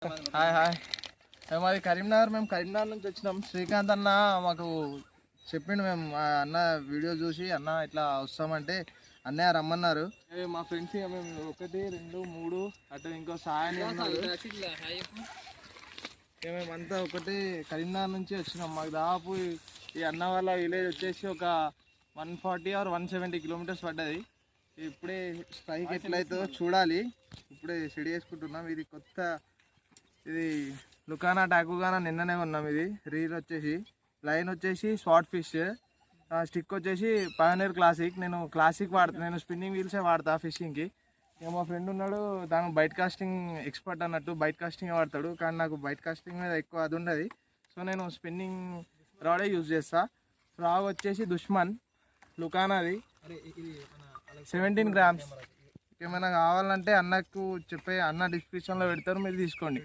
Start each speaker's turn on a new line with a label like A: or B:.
A: Hi hi మాది కరీంనగర్. మేము కరీంనగర్ నుంచి వచ్చినాం. శ్రీకాంత్ అన్న మాకు చెప్పిండు, మేము అన్న వీడియో చూసి అన్న ఇట్లా వస్తామంటే అన్నయ్య రమ్మన్నారు. మా ఫ్రెండ్స్ మేము 1 2 3 అటు ఇంకో సాయని ఉన్నారు. మేమంతా ఒకటి కరీంనగర్ నుంచి వచ్చినాం. మాకు దాదాపు ఈ అన్న వాళ్ళ విలేజ్ వచ్చేసి ఒక 140 or 170 కిలోమీటర్స్ పడ్డది. ఇప్పుడే స్ట్రైక్ ఎట్లయితుందో చూడాలి. ఇప్పుడే స్టడీ చేసుకుంటున్నాం. ఇది కొత్త, ఇది లుకానా టాకుగానా నిన్ననే ఉన్నాం. ఇది రీల్ వచ్చేసి లైన్ వచ్చేసి స్వాట్ ఫిష్, స్టిక్ వచ్చేసి పయోనీర్ క్లాసిక్. నేను క్లాసిక్ వాడతా, నేను స్పిన్నింగ్ వీల్సే వాడతా ఫిషింగ్కి. ఇక మా ఫ్రెండ్ ఉన్నాడు, దానికి బైట్ కాస్టింగ్ ఎక్స్పర్ట్ అన్నట్టు, బైట్ కాస్టింగ్ వాడతాడు. కానీ నాకు బైట్ కాస్టింగ్ మీద ఎక్కువ అది ఉండదు. సో నేను స్పిన్నింగ్ రాడే యూజ్ చేస్తా. ఫ్రాగ్ వచ్చేసి దుష్మన్ లుకానాది 17 grams. ఏమైనా కావాలంటే అన్నకు చెప్పే, అన్న డిస్క్రిప్షన్లో పెడతారు, మీరు తీసుకోండి.